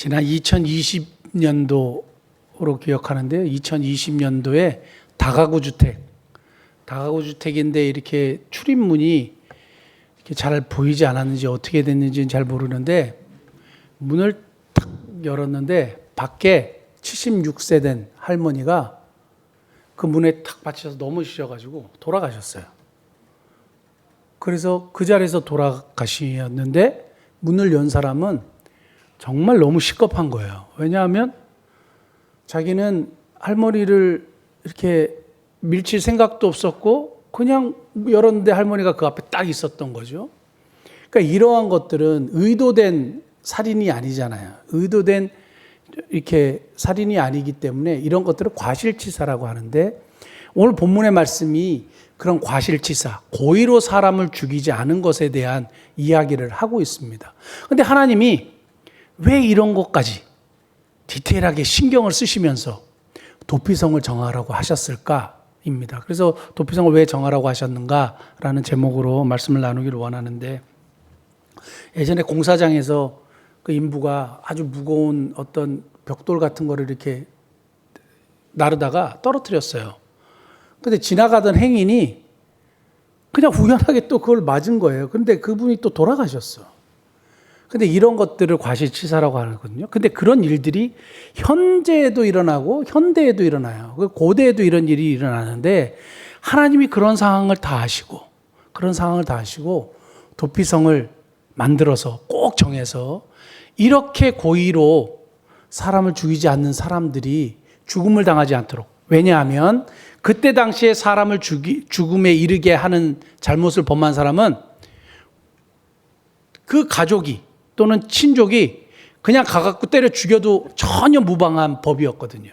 지난 2020년도로 기억하는데요. 2020년도에 다가구 주택인데 이렇게 출입문이 이렇게 잘 보이지 않았는지 어떻게 됐는지는 잘 모르는데 문을 탁 열었는데 밖에 76세 된 할머니가 그 문에 탁 받쳐서 넘어지셔가지고 돌아가셨어요. 그래서 그 자리에서 돌아가셨는데 문을 연 사람은 정말 너무 시겁한 거예요. 왜냐하면 자기는 할머니를 이렇게 밀칠 생각도 없었고 그냥 열었는데 할머니가 그 앞에 딱 있었던 거죠. 그러니까 이러한 것들은 의도된 살인이 아니잖아요. 의도된 이렇게 살인이 아니기 때문에 이런 것들을 과실치사라고 하는데 오늘 본문의 말씀이 그런 과실치사, 고의로 사람을 죽이지 않은 것에 대한 이야기를 하고 있습니다. 그런데 하나님이 왜 이런 것까지 디테일하게 신경을 쓰시면서 도피성을 정하라고 하셨을까입니다. 그래서 도피성을 왜 정하라고 하셨는가라는 제목으로 말씀을 나누기를 원하는데 예전에 공사장에서 그 인부가 아주 무거운 어떤 벽돌 같은 거를 이렇게 나르다가 떨어뜨렸어요. 근데 지나가던 행인이 그냥 우연하게 또 그걸 맞은 거예요. 근데 그분이 또 돌아가셨어. 근데 이런 것들을 과실치사라고 하거든요. 근데 그런 일들이 현재에도 일어나고 현대에도 일어나요. 고대에도 이런 일이 일어나는데 하나님이 그런 상황을 다 아시고 도피성을 만들어서 꼭 정해서 이렇게 고의로 사람을 죽이지 않는 사람들이 죽음을 당하지 않도록. 왜냐하면 그때 당시에 사람을 죽음에 이르게 하는 잘못을 범한 사람은 그 가족이 또는 친족이 그냥 가갖고 때려 죽여도 전혀 무방한 법이었거든요.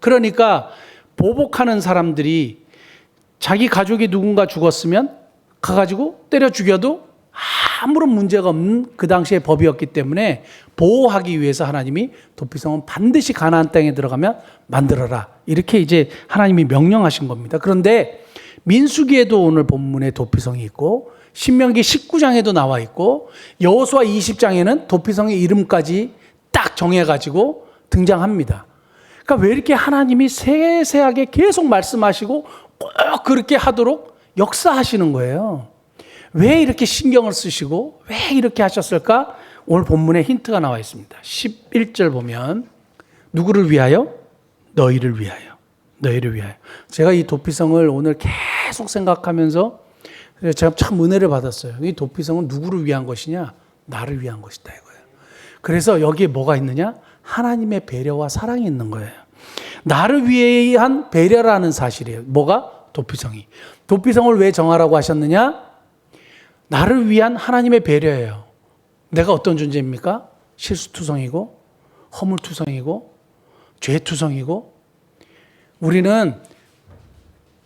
그러니까 보복하는 사람들이 자기 가족이 누군가 죽었으면 가가지고 때려 죽여도 아무런 문제가 없는 그 당시의 법이었기 때문에 보호하기 위해서 하나님이 도피성은 반드시 가나안 땅에 들어가면 만들어라. 이렇게 이제 하나님이 명령하신 겁니다. 그런데 민수기에도 오늘 본문에 도피성이 있고 신명기 19장에도 나와 있고 여호수아 20장에는 도피성의 이름까지 딱 정해가지고 등장합니다. 그러니까 왜 이렇게 하나님이 세세하게 계속 말씀하시고 꼭 그렇게 하도록 역사하시는 거예요. 왜 이렇게 신경을 쓰시고 왜 이렇게 하셨을까? 오늘 본문에 힌트가 나와 있습니다. 11절 보면 누구를 위하여? 너희를 위하여. 너희를 위하여. 제가 이 도피성을 오늘 계속 생각하면서 제가 참 은혜를 받았어요. 이 도피성은 누구를 위한 것이냐? 나를 위한 것이다 이거예요. 그래서 여기에 뭐가 있느냐? 하나님의 배려와 사랑이 있는 거예요. 나를 위한 배려라는 사실이에요. 뭐가? 도피성이. 도피성을 왜 정하라고 하셨느냐? 나를 위한 하나님의 배려예요. 내가 어떤 존재입니까? 실수투성이고 허물투성이고 죄투성이고 우리는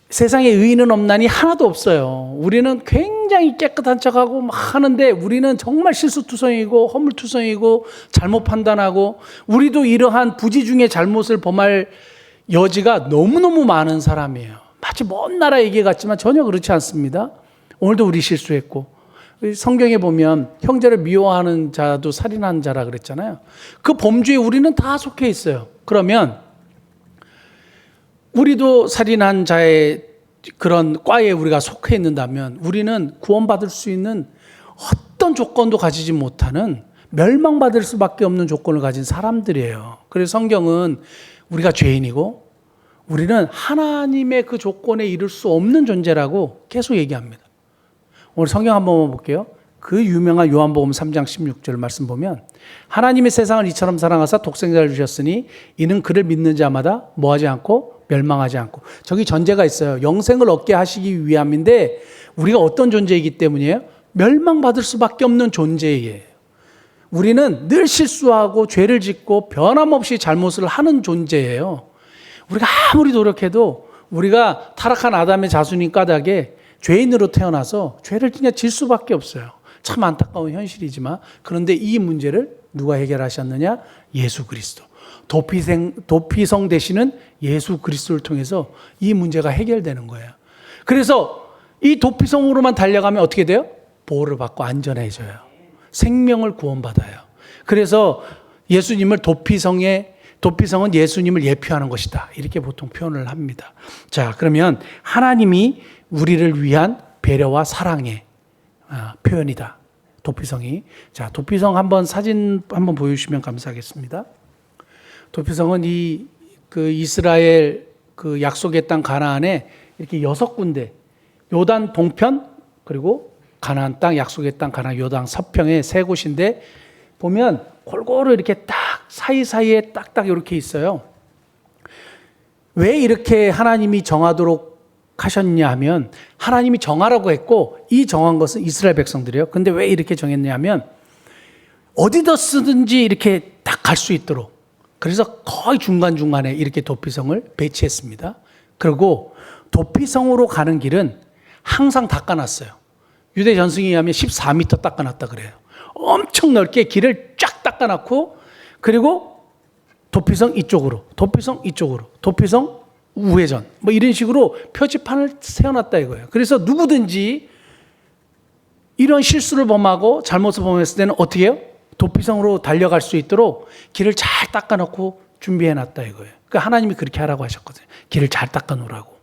세상에 의인은 없나니 하나도 없어요. 우리는 굉장히 깨끗한 척하고 막 하는데 우리는 정말 실수투성이고 허물투성이고 잘못 판단하고 우리도 이러한 부지 중에 잘못을 범할 여지가 너무너무 많은 사람이에요. 마치 먼 나라 얘기 같지만 전혀 그렇지 않습니다. 오늘도 우리 실수했고 성경에 보면 형제를 미워하는 자도 살인한 자라 그랬잖아요. 그 범주에 우리는 다 속해 있어요. 그러면 우리도 살인한 자의 그런 과에 우리가 속해 있는다면 우리는 구원받을 수 있는 어떤 조건도 가지지 못하는 멸망받을 수밖에 없는 조건을 가진 사람들이에요. 그래서 성경은 우리가 죄인이고 우리는 하나님의 그 조건에 이를 수 없는 존재라고 계속 얘기합니다. 오늘 성경 한번 볼게요. 그 유명한 요한복음 3장 16절 말씀 보면 하나님이 세상을 이처럼 사랑하사 독생자를 주셨으니 이는 그를 믿는 자마다 뭐하지 않고 멸망하지 않고. 저기 전제가 있어요. 영생을 얻게 하시기 위함인데 우리가 어떤 존재이기 때문이에요? 멸망받을 수밖에 없는 존재예요. 우리는 늘 실수하고 죄를 짓고 변함없이 잘못을 하는 존재예요. 우리가 아무리 노력해도 우리가 타락한 아담의 자손인 까닭에 죄인으로 태어나서 죄를 그냥 질 수밖에 없어요. 참 안타까운 현실이지만 그런데 이 문제를 누가 해결하셨느냐? 예수 그리스도. 도피성 되시는 예수 그리스도를 통해서 이 문제가 해결되는 거예요. 그래서 이 도피성으로만 달려가면 어떻게 돼요? 보호를 받고 안전해져요. 생명을 구원받아요. 그래서 예수님을 도피성은 예수님을 예표하는 것이다. 이렇게 보통 표현을 합니다. 자, 그러면 하나님이 우리를 위한 배려와 사랑의 표현이다. 도피성이. 자, 도피성 사진 한번 보여주시면 감사하겠습니다. 도피성은 그 이스라엘 그 약속의 땅 가나안에 이렇게 6군데, 요단 동편, 그리고 가나안 땅, 약속의 땅 가나안 요단 서평에 3곳인데 보면 골고루 이렇게 딱 사이사이에 딱딱 이렇게 있어요. 왜 이렇게 하나님이 정하도록 하셨냐 하면, 하나님이 정하라고 했고 이 정한 것은 이스라엘 백성들이에요. 근데 왜 이렇게 정했냐 하면 어디다 쓰든지 이렇게 딱 갈 수 있도록, 그래서 거의 중간중간에 이렇게 도피성을 배치했습니다. 그리고 도피성으로 가는 길은 항상 닦아놨어요. 유대 전승에 의하면 14m 닦아놨다 그래요. 엄청 넓게 길을 쫙 닦아놨고, 그리고 도피성 이쪽으로, 도피성 이쪽으로, 도피성 우회전, 뭐 이런 식으로 표지판을 세워놨다 이거예요. 그래서 누구든지 이런 실수를 범하고 잘못을 범했을 때는 어떻게 해요? 도피성으로 달려갈 수 있도록 길을 잘 닦아놓고 준비해놨다 이거예요. 그러니까 하나님이 그렇게 하라고 하셨거든요. 길을 잘 닦아놓으라고.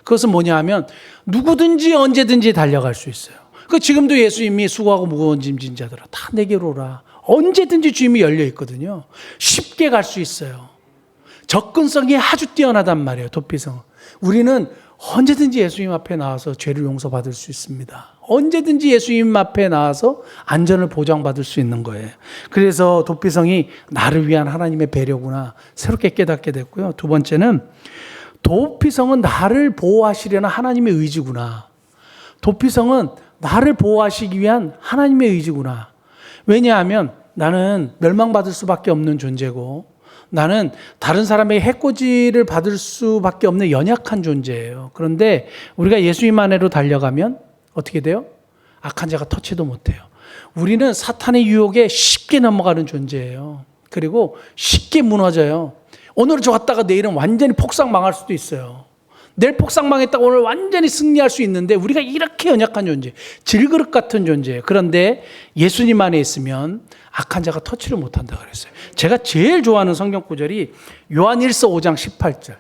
그것은 뭐냐 하면 누구든지 언제든지 달려갈 수 있어요. 그 지금도 예수님이 수고하고 무거운 짐진 자들아 다 내게로 오라. 언제든지 주임이 열려 있거든요. 쉽게 갈 수 있어요. 접근성이 아주 뛰어나단 말이에요. 도피성. 우리는 언제든지 예수님 앞에 나와서 죄를 용서받을 수 있습니다. 언제든지 예수님 앞에 나와서 안전을 보장받을 수 있는 거예요. 그래서 도피성이 나를 위한 하나님의 배려구나 새롭게 깨닫게 됐고요. 두 번째는 도피성은 나를 보호하시려는 하나님의 의지구나. 도피성은 나를 보호하시기 위한 하나님의 의지구나. 왜냐하면 나는 멸망받을 수밖에 없는 존재고, 나는 다른 사람에게 해코지를 받을 수밖에 없는 연약한 존재예요. 그런데 우리가 예수님 안으로 달려가면 어떻게 돼요? 악한 자가 터치도 못해요. 우리는 사탄의 유혹에 쉽게 넘어가는 존재예요. 그리고 쉽게 무너져요. 오늘 좋았다가 내일은 완전히 폭삭 망할 수도 있어요. 내일 폭삭 망했다가 오늘 완전히 승리할 수 있는데 우리가 이렇게 연약한 존재, 질그릇 같은 존재예요. 그런데 예수님 안에 있으면 악한 자가 터치를 못한다 그랬어요. 제가 제일 좋아하는 성경 구절이 요한 1서 5장 18절.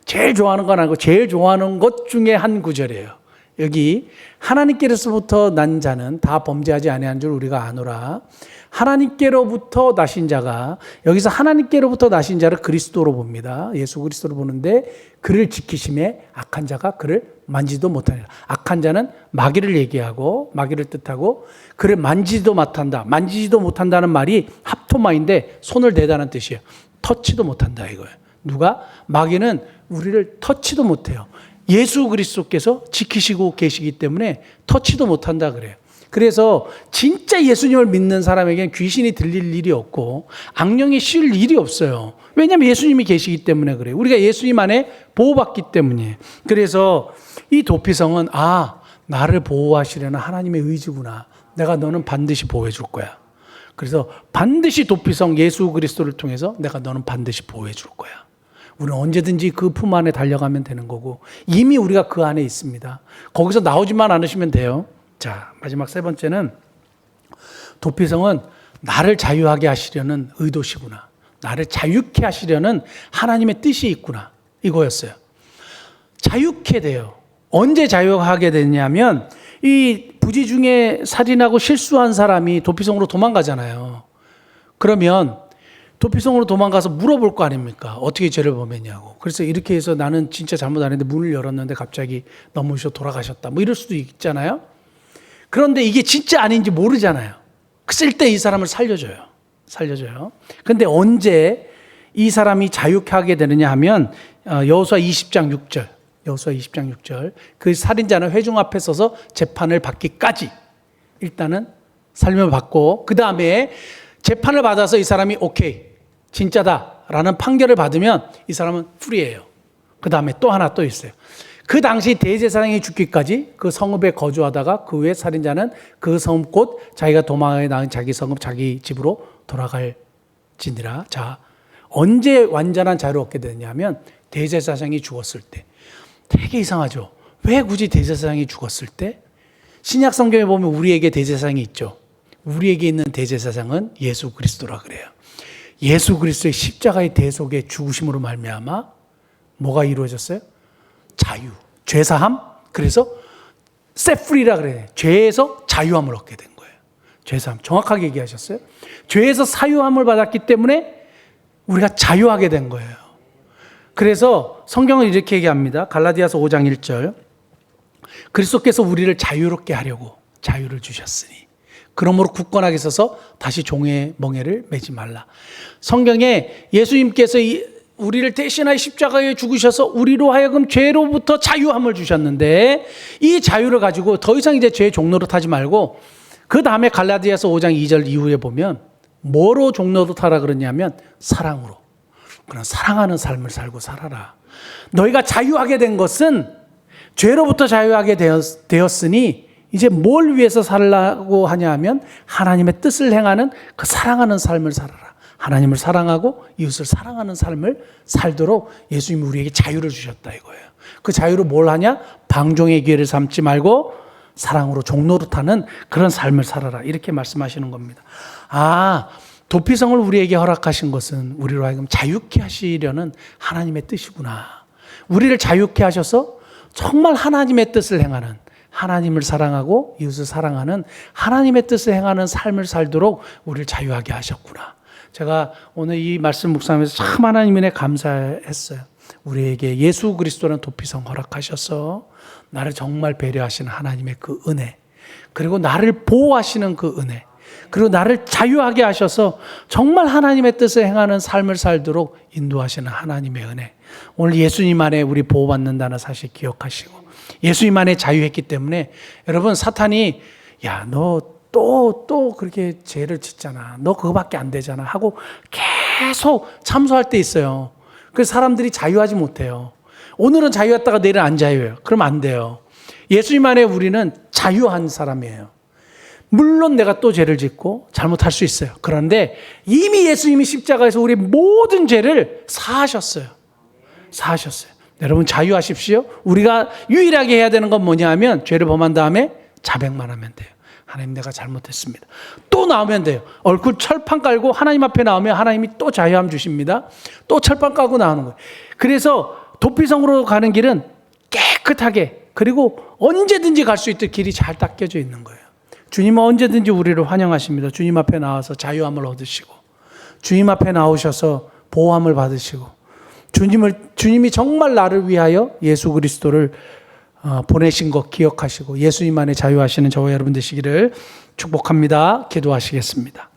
제일 좋아하는 건 아니고 제일 좋아하는 것 중에 한 구절이에요. 여기 하나님께로부터 난 자는 다 범죄하지 아니한 줄 우리가 아노라. 하나님께로부터 나신 자가, 여기서 하나님께로부터 나신 자를 그리스도로 봅니다. 예수 그리스도로 보는데 그를 지키심에 악한 자가 그를 만지도 못하니라. 악한 자는 마귀를 얘기하고 마귀를 뜻하고 그를 만지지도 못한다. 만지지도 못한다는 말이 합토마인데 손을 대다는 뜻이에요. 터치도 못한다 이거예요. 누가? 마귀는 우리를 터치도 못해요. 예수 그리스도께서 지키시고 계시기 때문에 터치도 못한다 그래요. 그래서 진짜 예수님을 믿는 사람에게는 귀신이 들릴 일이 없고 악령이 쉴 일이 없어요. 왜냐하면 예수님이 계시기 때문에 그래요. 우리가 예수님 안에 보호받기 때문이에요. 그래서 이 도피성은 나를 보호하시려는 하나님의 의지구나. 내가 너는 반드시 보호해 줄 거야. 그래서 반드시 도피성 예수 그리스도를 통해서 내가 너는 반드시 보호해 줄 거야. 우리는 언제든지 그 품 안에 달려가면 되는 거고 이미 우리가 그 안에 있습니다. 거기서 나오지만 않으시면 돼요. 자, 마지막 세 번째는 도피성은 나를 자유하게 하시려는 의도시구나. 나를 자유케 하시려는 하나님의 뜻이 있구나. 이거였어요. 자유케 돼요. 언제 자유하게 되냐면 이 부지 중에 살인하고 실수한 사람이 도피성으로 도망가잖아요. 그러면 도피성으로 도망가서 물어볼 거 아닙니까? 어떻게 죄를 범했냐고. 그래서 이렇게 해서 나는 진짜 잘못 안 했는데 문을 열었는데 갑자기 넘어져 돌아가셨다. 뭐 이럴 수도 있잖아요. 그런데 이게 진짜 아닌지 모르잖아요. 쓸 때 이 사람을 살려줘요. 근데 언제 이 사람이 자유케 하게 되느냐 하면 여호수아 20장 6절. 그 살인자는 회중 앞에 서서 재판을 받기까지 일단은 살림을 받고 그 다음에 재판을 받아서 이 사람이 오케이 진짜다라는 판결을 받으면 이 사람은 프리예요. 그 다음에 또 하나 또 있어요. 그 당시 대제사장이 죽기까지 그 성읍에 거주하다가 그 후에 살인자는 그 성읍 곧 자기가 도망하여 나은 자기 성읍 자기 집으로 돌아갈지니라. 자, 언제 완전한 자유를 얻게 되냐면 대제사장이 죽었을 때. 되게 이상하죠. 왜 굳이 대제사장이 죽었을 때? 신약 성경에 보면 우리에게 대제사장이 있죠. 우리에게 있는 대제사장은 예수 그리스도라 그래요. 예수 그리스도의 십자가의 대속의 죽으심으로 말미암아 뭐가 이루어졌어요? 자유, 죄사함. 그래서 셋프리라 그래요. 죄에서 자유함을 얻게 된 거예요. 죄사함. 정확하게 얘기하셨어요. 죄에서 사유함을 받았기 때문에 우리가 자유하게 된 거예요. 그래서 성경은 이렇게 얘기합니다. 갈라디아서 5장 1절. 그리스도께서 우리를 자유롭게 하려고 자유를 주셨으니 그러므로 굳건하게 서서 다시 종의 멍에를 매지 말라. 성경에 예수님께서 우리를 대신하여 십자가에 죽으셔서 우리로 하여금 죄로부터 자유함을 주셨는데 이 자유를 가지고 더 이상 이제 죄의 종로로 타지 말고 그 다음에 갈라디아서 5장 2절 이후에 보면 뭐로 종로로 타라 그러냐면 사랑으로. 그런 사랑하는 삶을 살고 살아라. 너희가 자유하게 된 것은 죄로부터 자유하게 되었으니 이제 뭘 위해서 살라고 하냐 하면 하나님의 뜻을 행하는 그 사랑하는 삶을 살아라. 하나님을 사랑하고 이웃을 사랑하는 삶을 살도록 예수님이 우리에게 자유를 주셨다 이거예요. 그 자유로 뭘 하냐? 방종의 기회를 삼지 말고 사랑으로 종노릇하는 그런 삶을 살아라. 이렇게 말씀하시는 겁니다. 도피성을 우리에게 허락하신 것은 우리로 하여금 자유케 하시려는 하나님의 뜻이구나. 우리를 자유케 하셔서 정말 하나님의 뜻을 행하는, 하나님을 사랑하고 이웃을 사랑하는 하나님의 뜻을 행하는 삶을 살도록 우리를 자유하게 하셨구나. 제가 오늘 이 말씀 묵상하면서 참 하나님 은혜 감사했어요. 우리에게 예수 그리스도라는 도피성 허락하셔서 나를 정말 배려하시는 하나님의 그 은혜, 그리고 나를 보호하시는 그 은혜, 그리고 나를 자유하게 하셔서 정말 하나님의 뜻을 행하는 삶을 살도록 인도하시는 하나님의 은혜. 오늘 예수님 안에 우리 보호받는다는 사실 기억하시고 예수님 안에 자유했기 때문에 여러분 사탄이 야, 너 또 그렇게 죄를 짓잖아. 너 그거밖에 안 되잖아 하고 계속 참소할 때 있어요. 그래서 사람들이 자유하지 못해요. 오늘은 자유했다가 내일은 안 자유해요. 그러면 안 돼요. 예수님 안에 우리는 자유한 사람이에요. 물론 내가 또 죄를 짓고 잘못할 수 있어요. 그런데 이미 예수님이 십자가에서 우리 모든 죄를 사하셨어요. 여러분 자유하십시오. 우리가 유일하게 해야 되는 건 뭐냐 하면 죄를 범한 다음에 자백만 하면 돼요. 하나님 내가 잘못했습니다. 또 나오면 돼요. 얼굴 철판 깔고 하나님 앞에 나오면 하나님이 또 자유함 주십니다. 또 철판 깔고 나오는 거예요. 그래서 도피성으로 가는 길은 깨끗하게 그리고 언제든지 갈 수 있도록 길이 잘 닦여져 있는 거예요. 주님은 언제든지 우리를 환영하십니다. 주님 앞에 나와서 자유함을 얻으시고 주님 앞에 나오셔서 보호함을 받으시고 주님이 정말 나를 위하여 예수 그리스도를 보내신 것 기억하시고 예수님 안에 자유하시는 저와 여러분 되시기를 축복합니다. 기도하시겠습니다.